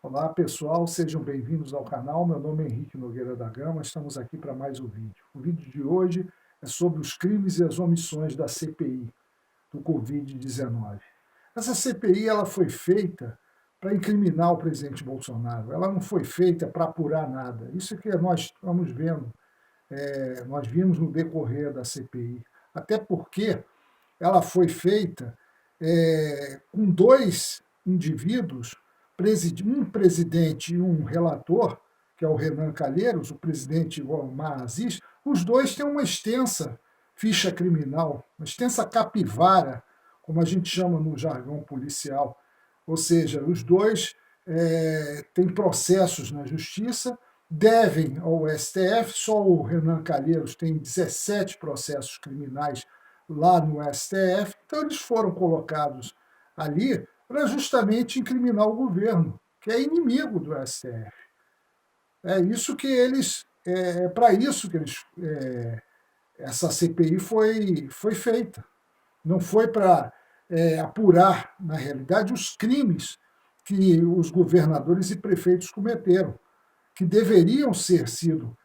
Olá pessoal, sejam bem-vindos ao canal. Meu nome é Henrique Nogueira da Gama, estamos aqui para mais um vídeo. O vídeo de hoje é sobre os crimes e as omissões da CPI do Covid-19. Essa CPI ela foi feita para incriminar o presidente Bolsonaro, ela não foi feita para apurar nada. Isso que nós estamos vendo, nós vimos no decorrer da CPI. Até porque ela foi feita com dois indivíduos, um presidente e um relator, que é o Renan Calheiros, o presidente Omar Aziz. Os dois têm uma extensa ficha criminal, uma extensa capivara, como a gente chama no jargão policial. Ou seja, os dois têm processos na justiça, devem ao STF. Só o Renan Calheiros tem 17 processos criminais lá no STF. Então, eles foram colocados ali para justamente incriminar o governo, que é inimigo do STF. É isso que eles, para isso que eles, essa CPI foi feita. Não foi para apurar, na realidade, os crimes que os governadores e prefeitos cometeram, que deveriam ser sido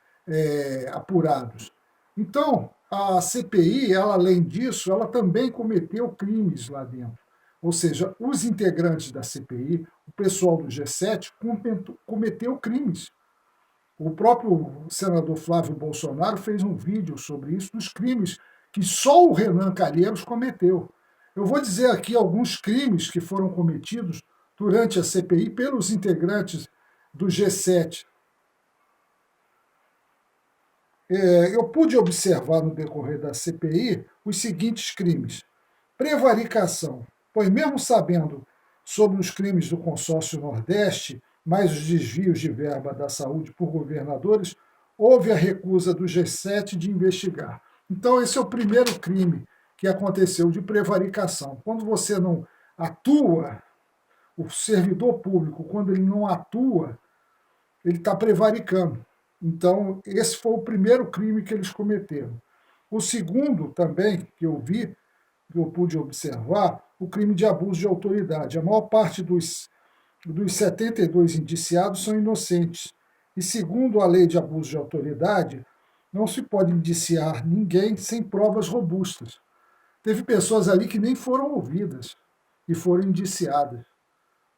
apurados. Então, a CPI, ela, além disso, ela também cometeu crimes lá dentro. Ou seja, os integrantes da CPI, o pessoal do G7, cometeu crimes. O próprio senador Flávio Bolsonaro fez um vídeo sobre isso, dos crimes que só o Renan Calheiros cometeu. Eu vou dizer aqui alguns crimes que foram cometidos durante a CPI pelos integrantes do G7. Eu pude observar no decorrer da CPI os seguintes crimes: prevaricação, pois mesmo sabendo sobre os crimes do consórcio Nordeste, mais os desvios de verba da saúde por governadores, houve a recusa do G7 de investigar. Então, esse é o primeiro crime que aconteceu, de prevaricação. Quando você não atua, o servidor público, quando ele não atua, ele está prevaricando. Então, esse foi o primeiro crime que eles cometeram. O segundo, também, que eu vi, que eu pude observar, o crime de abuso de autoridade. A maior parte dos 72 indiciados são inocentes. E, segundo a lei de abuso de autoridade, não se pode indiciar ninguém sem provas robustas. Teve pessoas ali que nem foram ouvidas e foram indiciadas.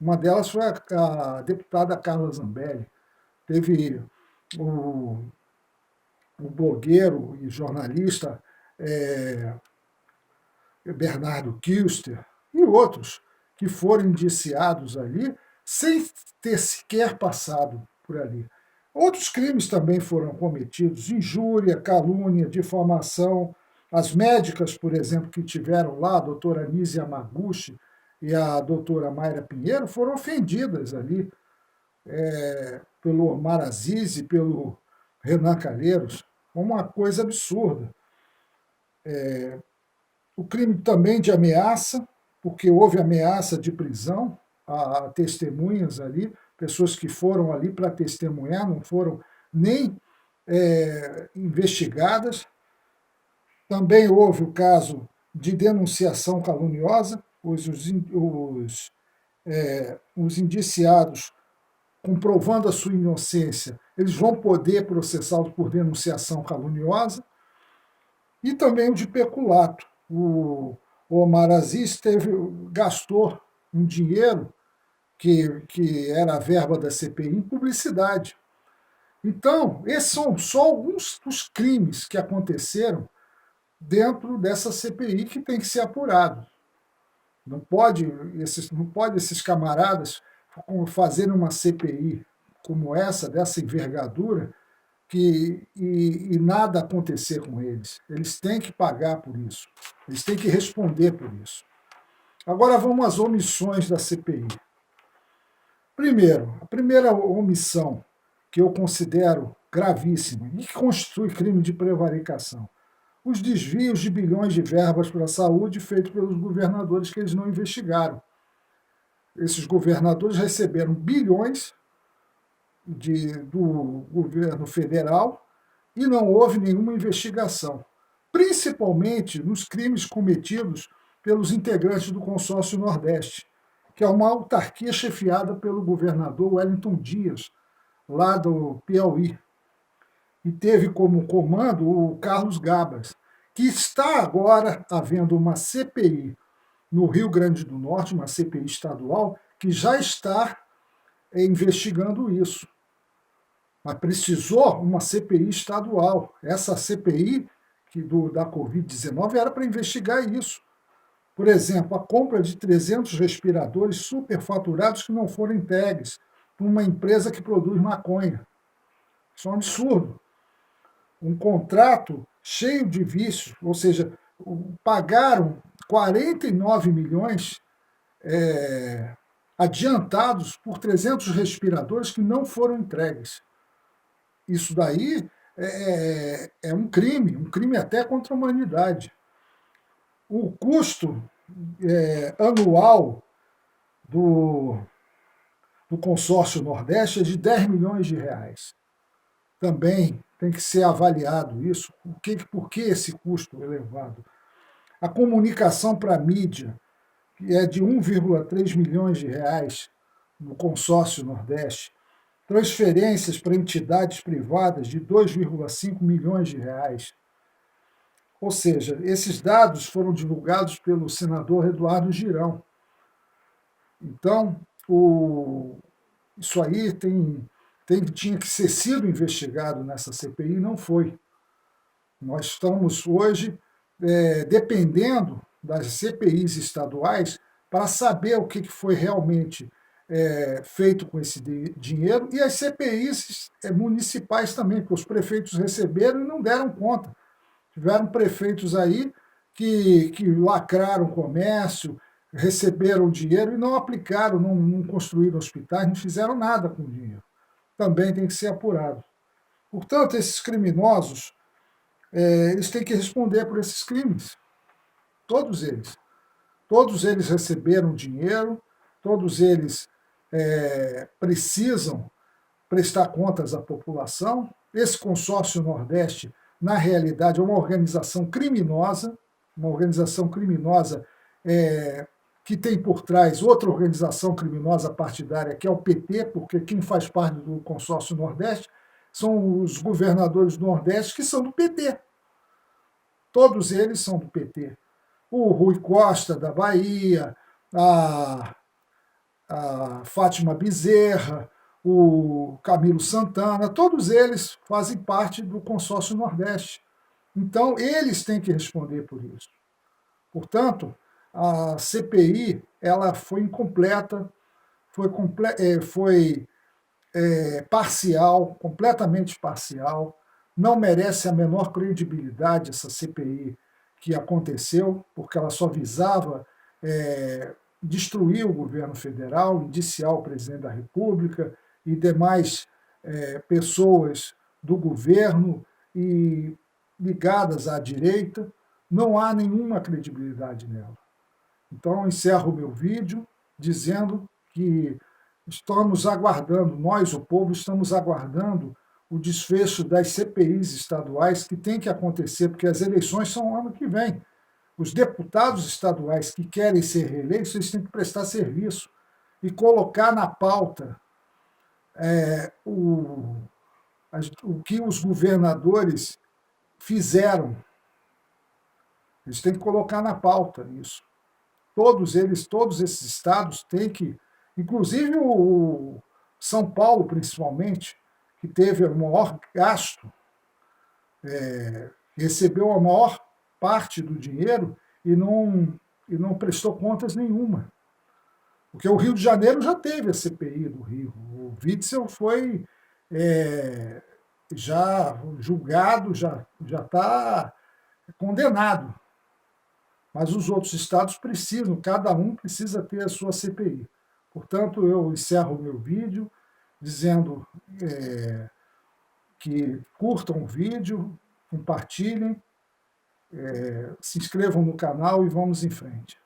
Uma delas foi a deputada Carla Zambelli. Teve o blogueiro e jornalista Bernardo Kister e outros que foram indiciados ali sem ter sequer passado por ali. Outros crimes também foram cometidos: injúria, calúnia, difamação. As médicas, por exemplo, que tiveram lá, a doutora Nise Yamaguchi e a doutora Mayra Pinheiro, foram ofendidas ali pelo Omar Aziz e pelo Renan Calheiros. Uma coisa absurda. O crime também de ameaça, porque houve ameaça de prisão a testemunhas ali, pessoas que foram ali para testemunhar, não foram nem investigadas. Também houve o caso de denunciação caluniosa, os indiciados, comprovando a sua inocência, eles vão poder processá-los por denunciação caluniosa. E também o de peculato. O Omar Aziz gastou um dinheiro que era a verba da CPI em publicidade. Então, esses são só alguns dos crimes que aconteceram dentro dessa CPI, que tem que ser apurado. Não pode esses camaradas fazerem uma CPI como essa, dessa envergadura, e nada acontecer com eles. Eles têm que pagar por isso. Eles têm que responder por isso. Agora vamos às omissões da CPI. Primeiro, a primeira omissão que eu considero gravíssima e que constitui crime de prevaricação: os desvios de bilhões de verbas para a saúde feitos pelos governadores que eles não investigaram. Esses governadores receberam bilhões do governo federal e não houve nenhuma investigação, principalmente nos crimes cometidos pelos integrantes do consórcio Nordeste, que é uma autarquia chefiada pelo governador Wellington Dias, lá do Piauí, e teve como comando o Carlos Gabas, que está agora havendo uma CPI no Rio Grande do Norte, uma CPI estadual, que já está investigando isso. Mas precisou uma CPI estadual. Essa CPI da Covid-19 era para investigar isso. Por exemplo, a compra de 300 respiradores superfaturados que não foram entregues por uma empresa que produz maconha. Isso é um absurdo. Um contrato cheio de vícios, ou seja, pagaram 49 milhões adiantados por 300 respiradores que não foram entregues. Isso daí é um crime até contra a humanidade. O custo anual do consórcio Nordeste é de 10 milhões de reais. Também tem que ser avaliado isso. Por que esse custo elevado? A comunicação para a mídia, que é de 1,3 milhões de reais no consórcio Nordeste. Transferências para entidades privadas de 2,5 milhões de reais. Ou seja, esses dados foram divulgados pelo senador Eduardo Girão. Então, isso aí tinha que ser sido investigado nessa CPI e não foi. Nós estamos hoje dependendo das CPIs estaduais para saber o que foi realmente feito com esse dinheiro, e as CPIs municipais também, que os prefeitos receberam e não deram conta. Tiveram prefeitos aí que lacraram o comércio, receberam dinheiro e não aplicaram, não construíram hospitais, não fizeram nada com o dinheiro. Também tem que ser apurado. Portanto, esses criminosos, eles têm que responder por esses crimes. Todos eles. Todos eles receberam dinheiro, todos eles precisam prestar contas à população. Esse consórcio Nordeste, na realidade, é uma organização criminosa que tem por trás outra organização criminosa partidária, que é o PT, porque quem faz parte do consórcio Nordeste são os governadores do Nordeste, que são do PT. Todos eles são do PT. O Rui Costa, da Bahia, a Fátima Bezerra, o Camilo Santana, todos eles fazem parte do consórcio Nordeste. Então, eles têm que responder por isso. Portanto, a CPI ela foi incompleta, foi parcial, completamente parcial, não merece a menor credibilidade essa CPI que aconteceu, porque ela só visava destruir o governo federal, indiciar o presidente da República e demais pessoas do governo e ligadas à direita. Não há nenhuma credibilidade nela. Então, eu encerro o meu vídeo dizendo que estamos aguardando, nós, o povo, estamos aguardando o desfecho das CPIs estaduais que tem que acontecer, porque as eleições são ano que vem. Os deputados estaduais que querem ser reeleitos, eles têm que prestar serviço e colocar na pauta o que os governadores fizeram. Eles têm que colocar na pauta isso. Todos esses estados têm que, inclusive o São Paulo, principalmente, que teve o maior gasto, recebeu a maior parte do dinheiro e não prestou contas nenhuma. Porque o Rio de Janeiro já teve a CPI do Rio. O Witzel foi já julgado, já está condenado. Mas os outros estados precisam, cada um precisa ter a sua CPI. Portanto, eu encerro o meu vídeo dizendo que curtam o vídeo, compartilhem, se inscrevam no canal e vamos em frente.